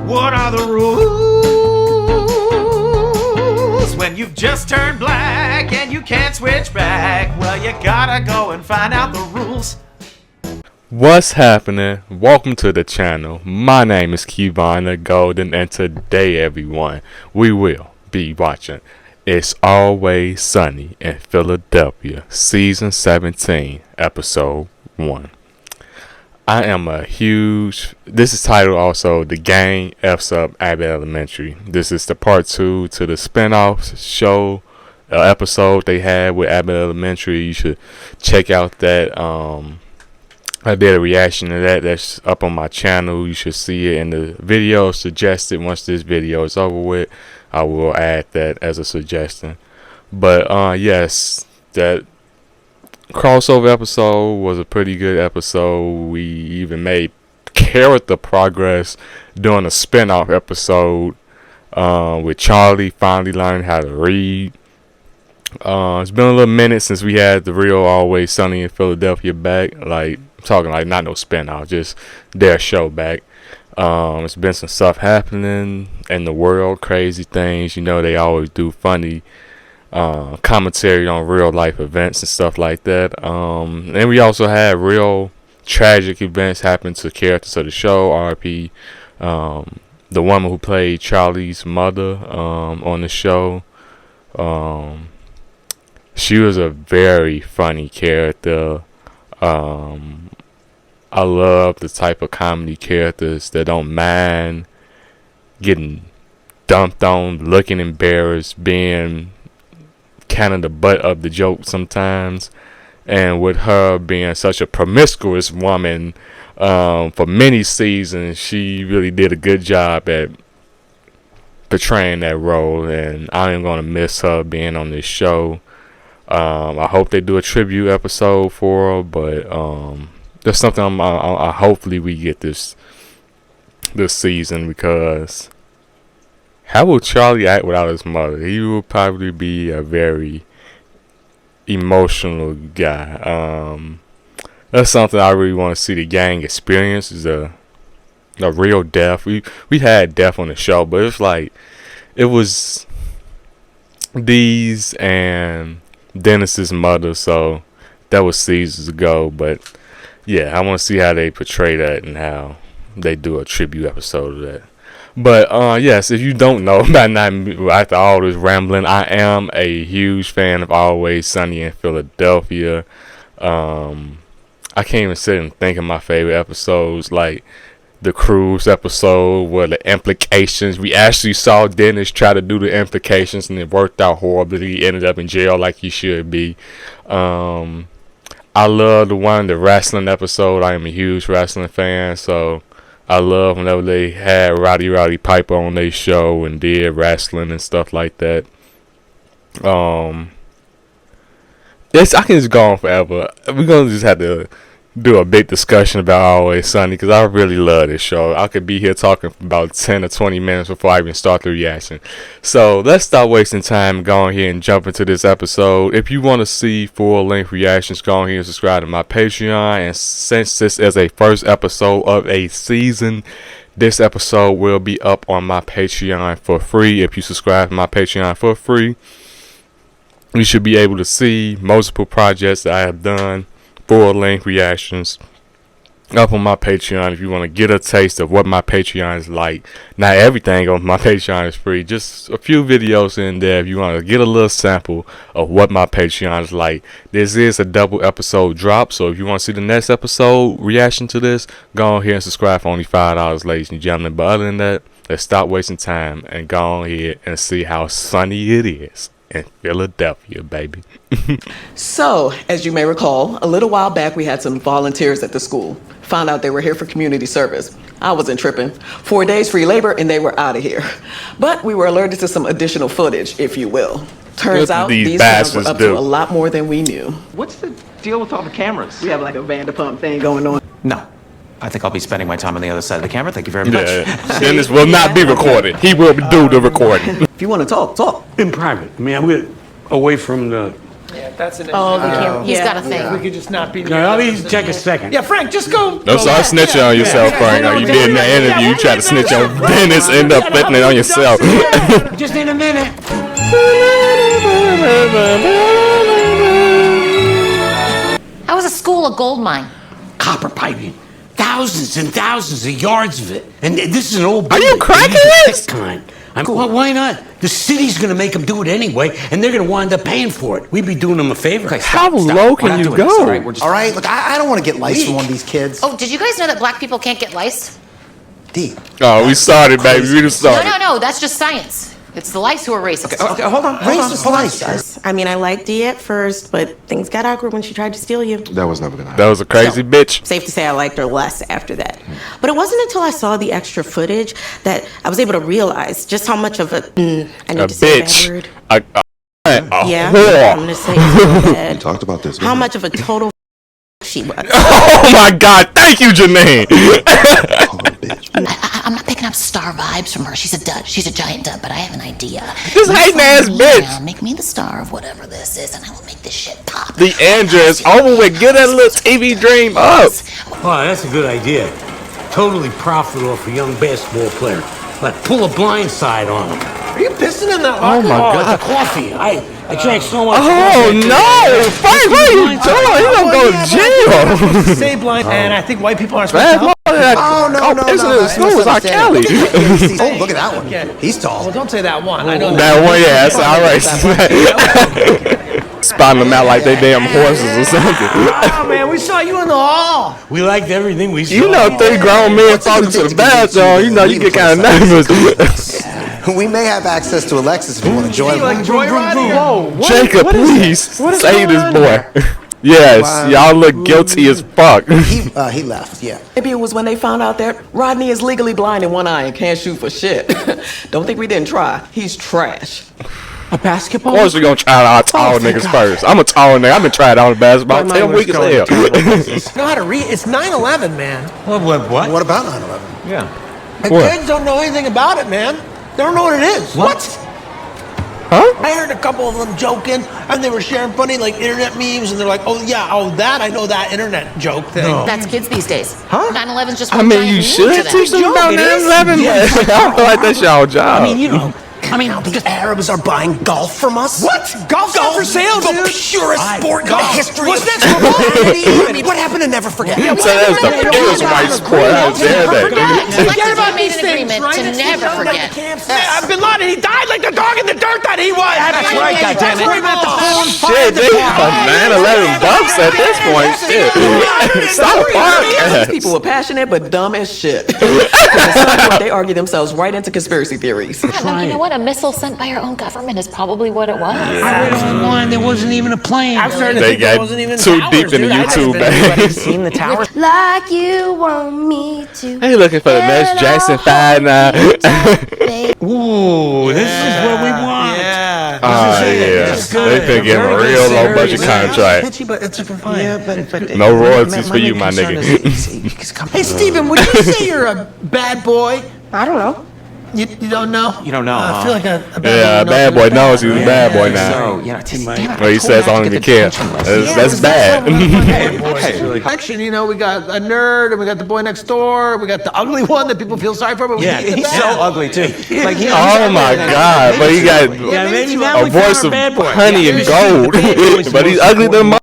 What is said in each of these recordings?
What are the rules when you've just turned black and you can't switch back? Well, you gotta go and find out the rules. What's happening? Welcome to the channel. My name is Kevon the Golden, and today, everyone, we will be watching It's Always Sunny in Philadelphia, Season 17, Episode 1. This is titled also The Gang F's Up Abbott Elementary. This is the part 2 to the spinoff show episode they had with Abbott Elementary. You should check out that. I did a reaction to that. That's up on my channel. You should see it in the video suggested. Once this video is over with, I will add that as a suggestion. But yes, that crossover episode was a pretty good episode. We even made character progress during a spin-off episode with Charlie finally learning how to read. It's been a little minute since we had the real Always Sunny in Philadelphia back. Like, I'm talking like not no spin-off, just their show back. It's been some stuff happening in the world, crazy things. You know, they always do funny commentary on real life events and stuff like that. And we also had real tragic events happen to characters of the show. RP, the woman who played Charlie's mother on the show. She was a very funny character. I love the type of comedy characters that don't mind getting dumped on, looking embarrassed, being kind of the butt of the joke sometimes. And with her being such a promiscuous woman for many seasons, she really did a good job at portraying that role. And I am going to miss her being on this show. I hope they do a tribute episode for her, but that's something I hopefully we get this season, because how will Charlie act without his mother? He will probably be a very emotional guy. That's something I really want to see the gang experience, is a real death. We had death on the show, but it's like it was Dee's and Dennis's mother, so that was seasons ago. But yeah, I want to see how they portray that and how they do a tribute episode of that. But yes, if you don't know, after all this rambling, I am a huge fan of Always Sunny in Philadelphia. I can't even sit and think of my favorite episodes, like the cruise episode where the implications, we actually saw Dennis try to do the implications and it worked out horribly. He ended up in jail like he should be. I love the wrestling episode. I am a huge wrestling fan, so I love whenever they had Roddy Piper on their show and did wrestling and stuff like that. I can just go on forever. We're gonna just have to do a big discussion about Always Sunny, because I really love this show. I could be here talking for about 10 or 20 minutes before I even start the reaction. So let's stop wasting time and go on here and jump into this episode. If you want to see full-length reactions, go on here and subscribe to my Patreon. And since this is a first episode of a season, this episode will be up on my Patreon for free. If you subscribe to my Patreon for free, you should be able to see multiple projects that I have done, full-length reactions up on my Patreon. If you want to get a taste of what my Patreon is like, not everything on my Patreon is free, just a few videos in there. If you want to get a little sample of what my Patreon is like, this is a double episode drop, so if you want to see the next episode reaction to this, go on here and subscribe for only $5, ladies and gentlemen. But other than that, let's stop wasting time and go on here and see how sunny it is in Philadelphia, baby. So, as you may recall, a little while back we had some volunteers at the school. Found out they were here for community service. I wasn't tripping. 4 days free labor and they were out of here. But we were alerted to some additional footage, if you will. Turns out these guys were up to a lot more than we knew. What's the deal with all the cameras? We have like a Vanderpump thing going on. No. I think I'll be spending my time on the other side of the camera. Thank you very much. Dennis will not be recorded. He will do the recording. If you want to talk, talk. In private. I mean, we're away from the That's an issue. Oh, the camera. He's got a thing. We could just not be. Let me check a second. Yeah, Frank, just go. Don't start snitching on yourself, Frank. Like you did in that interview, you try to snitch on business, end up flipping it on yourself. Just in a minute. How is a school a gold mine? Copper piping. Thousands and thousands of yards of it. And this is an old Are you building. cracking This kind. Well, why not? The city's going to make them do it anyway, and they're going to wind up paying for it. We'd be doing them a favor. Okay, How stop. low We're can not you doing this, go? all right? We're just. All right, look, I don't want to get lice from one of these kids. Oh, did you guys know that black people can't get lice? D. Oh, we started, baby. We just No, started. no, that's just science. It's the lice who are racist. Okay, hold on. Racist lice. I mean, I liked Dee at first, but things got awkward when she tried to steal you. That was never gonna happen. That was a crazy bitch. Safe to say I liked her less after that. But it wasn't until I saw the extra footage that I was able to realize just how much of a I need A to say a bad bitch. word. A Yeah, I'm whore. gonna say it's real bad. We talked about this. How much of a total she was. Oh my God! Thank you, Janine. I'm not picking up star vibes from her. She's a dud. She's a giant dud, but I have an idea. This You hating ass follow me bitch. around, make me the star of whatever this is, and I will make this shit pop. The Andrew is over with. Get that little TV dream up. Wow, that's a good idea. Totally profitable for a young basketball player. Like, pull a blind side on them. Are you pissing in that Oh locker? my God. The coffee. I drank so much Oh coffee. no, Frank, what are you doing? You gonna go to jail? Say blind, and I think white people aren't supposed to Bad help. Oh, no, no, Pissing no. in the snow is R. Kelly. Oh, look at that one. Yeah. He's tall. Well, don't say that one. I know That one, yeah, that's all right. Spotting them out like they damn horses or something. Oh man, we saw you in the hall. We liked everything we saw. You know, 3 grown men talking to the bathroom. You know, you get kind of nervous. We may have access to Alexis if you want to join. Like joyriding. Whoa. Jacob, please save this boy. Yes, y'all look guilty as fuck. He left. Yeah. Maybe it was when they found out that Rodney is legally blind in one eye and can't shoot for shit. Don't think we didn't try. He's trash. A basketball? Of course we gonna try out tall niggas first. I'm a tall nigga. I've been trying out in basketball. 10 weeks as hell. Know how to read? It's 9/11, man. What? What about 9/11? Yeah. The What? kids don't know anything about it, man. They don't know what it is. What? Huh? I heard a couple of them joking, and they were sharing funny like internet memes, and they're like, "Oh yeah, that I know that internet joke thing." That's kids these days. Huh? 9/11's just I one mean, giant you meme should to them. teach them about 9/11, man. I feel like that's y'all job. I mean, you know. The Arabs are buying golf from us. What? Golf's not for sale, The dude. purest sport in the history What's of that sport? humanity. I mean, what happened to Never Forget? So that's the purest white sport. How dare they? Collective about made these an things, agreement right? to It's never just forget. Yeah, Bin Laden, he died like the dog in the dirt that he was. That's right, That's goddammit. where he meant to hold Shit, they got 9/11 bucks at this point. Shit. Stop These podcast. people were passionate but dumb as shit. At some point, they argue themselves right into conspiracy theories. Yeah, look, you know what? A missile sent by our own government is probably what it was. I read online there wasn't even a plane. I'm starting to They think there got wasn't even too towers, deep in the dude. I haven't YouTube been bag. anybody seen the towers. Like you want me to. They looking for the next Jackson 5 now. Ooh, this is what we want. Yeah. Oh, yeah. They been getting a real low budget contract. Pitchy, but it's fine. Yeah, but No royalties for you, my nigga. Hey, Steven, would you say you're a bad boy? I don't know. You don't know? You don't know, I huh? feel like a bad Yeah, boy. bad boy knows he's a bad boy So, now. you know, damn it, Well, he I told says Matt to only get the the kid. detention list. That's bad. Hey, action, you know, we got a nerd, and we got the boy next door, we got the ugly one that people feel sorry for, but we Yeah, need the He's bad so one. ugly, too. Like, he, Oh my God! But he got Yeah, maybe now a we found voice our of bad boy. honey Yeah, and this is the bad gold. boy's But he's most ugly than mother.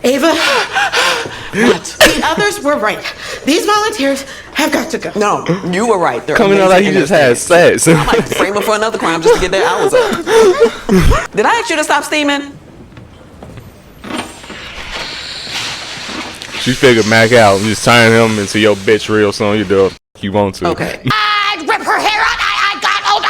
Ava, the others were right. These volunteers have got to go. No, you were right. They're Coming out like he amazing just had sex. I might frame them for another crime just to get their hours up. Did I ask you to stop steaming? She figured Mac out and just turn him into your bitch real soon. You do it if you want to. Okay. I'd rip her hair out.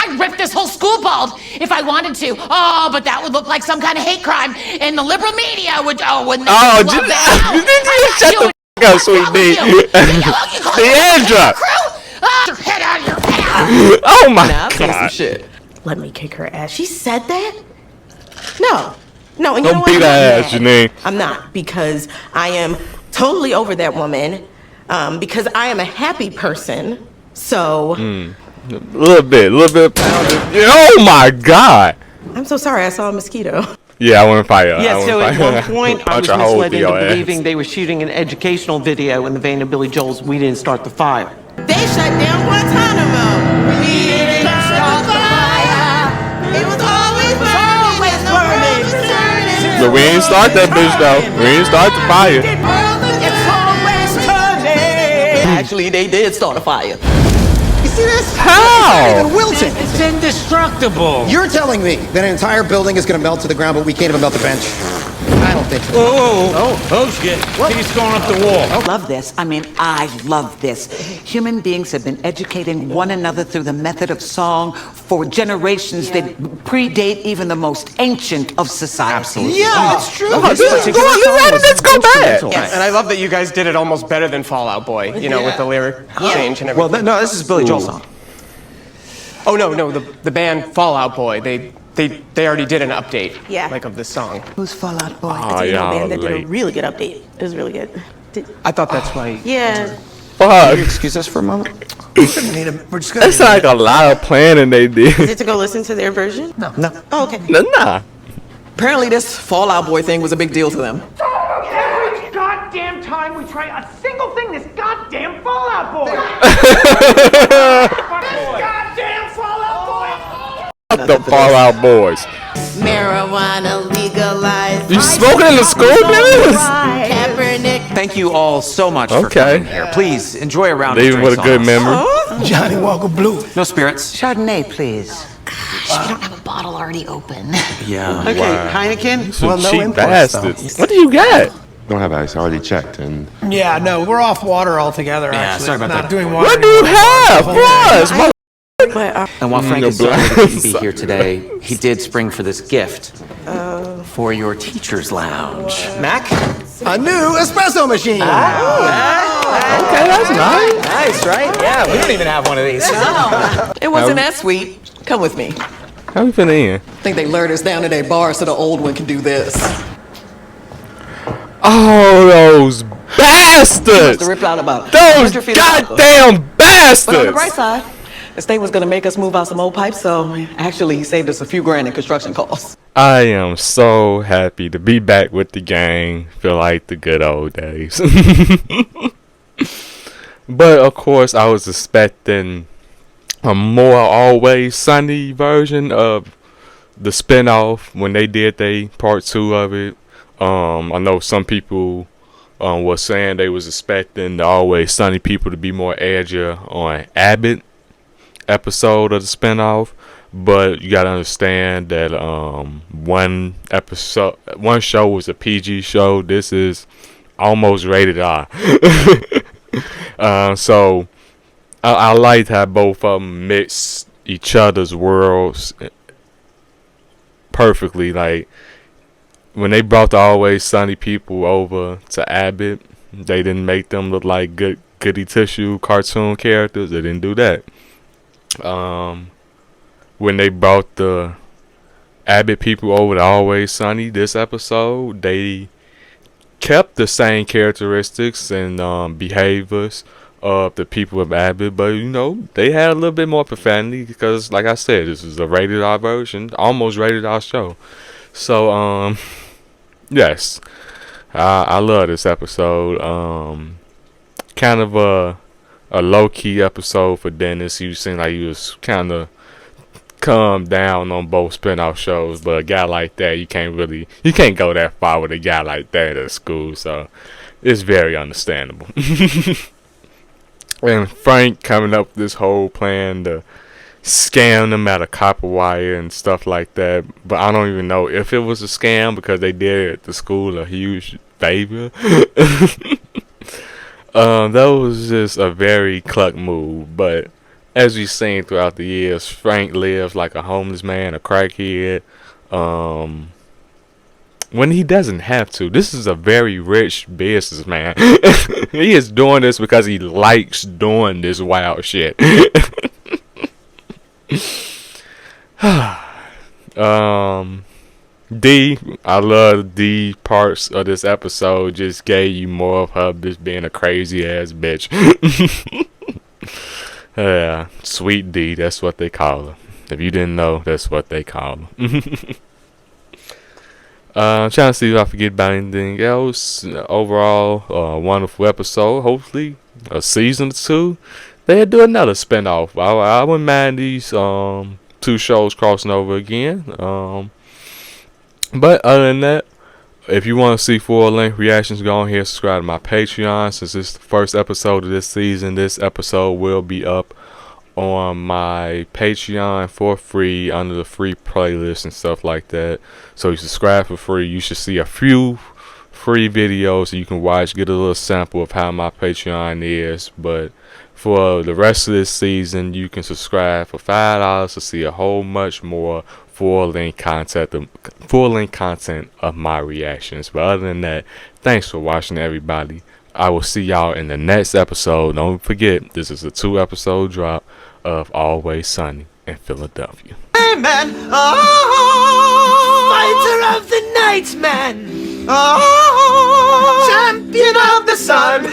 I'd rip this whole school bald if I wanted to. Oh, but that would look like some kind of hate crime, and the liberal media would. Oh, wouldn't they Oh, love just, that? shut the f up, sweet D. Deandra. Your head out of your mouth. Oh my Now I'll say some God. shit. Let me kick her ass. She said that? No. No, and you know Don't what? beat I'm her not ass, mad. Janine. I'm not, because I am totally over that woman, because I am a happy person. So, A little bit. Oh my God. I'm so sorry. I saw a mosquito. Yeah, I want to fire. Yeah, so at one point I was misled into believing they were shooting an educational video in the vein of Billy Joel's We Didn't Start the Fire. They shut down Guantanamo. We didn't start the fire. It was always burning. But we ain't start that bitch though. We ain't start the fire. It's always turning. Actually, they did start a fire. You see this? How? It's not even wilting. It's indestructible. You're telling me that an entire building is going to melt to the ground, but we can't even melt the bench? I don't think so. Oh, shit. He's going up the wall. Love this. I mean, I love this. Human beings have been educating one another through the method of song for generations that predate even the most ancient of societies. Yeah, it's true. Let's go back. Yes. And I love that you guys did it almost better than Fall Out Boy, you know, with the lyric change and everything. Well, no, this is Billy Joel's song. Oh, no, the band Fall Out Boy, they already did an update, Yeah. like, of this song. Who's Fall Out Boy? Oh, You know, y'all band that did a late. really good update. It was really good. I thought that's why. Yeah. Fuck. Excuse us for a moment. We're just gonna That's like a lot of planning they Is did. it to go listen to their version? No. Oh, okay. Nah. Apparently, this Fallout Boy thing was a big deal to them. Every goddamn time we try a single thing, this goddamn Fallout Boy! This goddamn Fallout Boy! The Fallout Boys. Marijuana legalized. You smoking in the school, niggas? Kaepernick. Thank you all so much for Okay. coming here. Please enjoy a round of Leaving drinks with a good on us. memory. Johnny Walker Blue. No spirits. Chardonnay, please. We don't have a bottle already open. Yeah. Okay, Heineken? Some Well, no cheap imports, though. bastards. What do you got? Don't have ice. I already checked, and Yeah, no, we're off water altogether, Yeah, actually. sorry about Not that. doing water. What do you anymore. have? The whole thing. Plus, mother- But, And while Frank Your is sorry blind that he couldn't be side. here today, he did spring for this gift for your teacher's lounge. Mac? A new espresso machine. Okay, that's nice. Nice, right? Yeah, we don't even have one of these. It wasn't that sweet. Come with me. How we finna in? I think they lured us down to their bar so the old one can do this. Oh, those To bastards! rip out about Those 100 feet of copper. goddamn But on the bastards! bright side, the state was going to make us move out some old pipes, so actually he saved us a few grand in construction costs. I am so happy to be back with the gang. Feel like the good old days. But of course, I was expecting a more Always Sunny version of the spinoff when they did they part 2 of it. I know some people were saying they was expecting the Always Sunny people to be more edgier on Abbott episode of the spinoff, but you gotta understand that one show was a PG show. This is almost rated R. So I liked how both of them mix each other's worlds perfectly. Like when they brought the Always Sunny people over to Abbott, they didn't make them look like goody tissue cartoon characters. They didn't do that. When they brought the Abbott people over to Always Sunny this episode, they kept the same characteristics and behaviors of the people of Abbott, but you know, they had a little bit more profanity because, like I said, this is a rated R version, almost rated R show. So yes, I love this episode. Kind of a low-key episode for Dennis. You seemed like he was kind of calmed down on both spin-off shows, but a guy like that, you can't go that far with a guy like that at school, so it's very understandable. And Frank coming up with this whole plan to scam them out of copper wire and stuff like that, but I don't even know if it was a scam because they did at the school a huge favor. That was just a very cluck move, but as we've seen throughout the years, Frank lives like a homeless man, a crackhead, when he doesn't have to. This is a very rich businessman. He is doing this because he likes doing this wild shit. D, I love D parts of this episode. Just gave you more of her just being a crazy ass bitch. Yeah, sweet D, that's what they call her. If you didn't know, that's what they call them. I'm trying to see if I forget about anything else. Overall, wonderful episode. Hopefully, a season or two, they'll do another spinoff. I wouldn't mind these two shows crossing over again. But other than that, if you want to see full-length reactions, go on here, subscribe to my Patreon. Since it's the first episode of this season, this episode will be up on my Patreon for free under the free playlist and stuff like that. So you subscribe for free. You should see a few free videos you can watch, get a little sample of how my Patreon is. But for the rest of this season, you can subscribe for $5 to see a whole much more full-length content of my reactions. But other than that, thanks for watching, everybody. I will see y'all in the next episode. Don't forget, this is a 2-episode drop of Always Sunny in Philadelphia. Amen. Oh, fighter of the night, man. Oh, champion of the sun.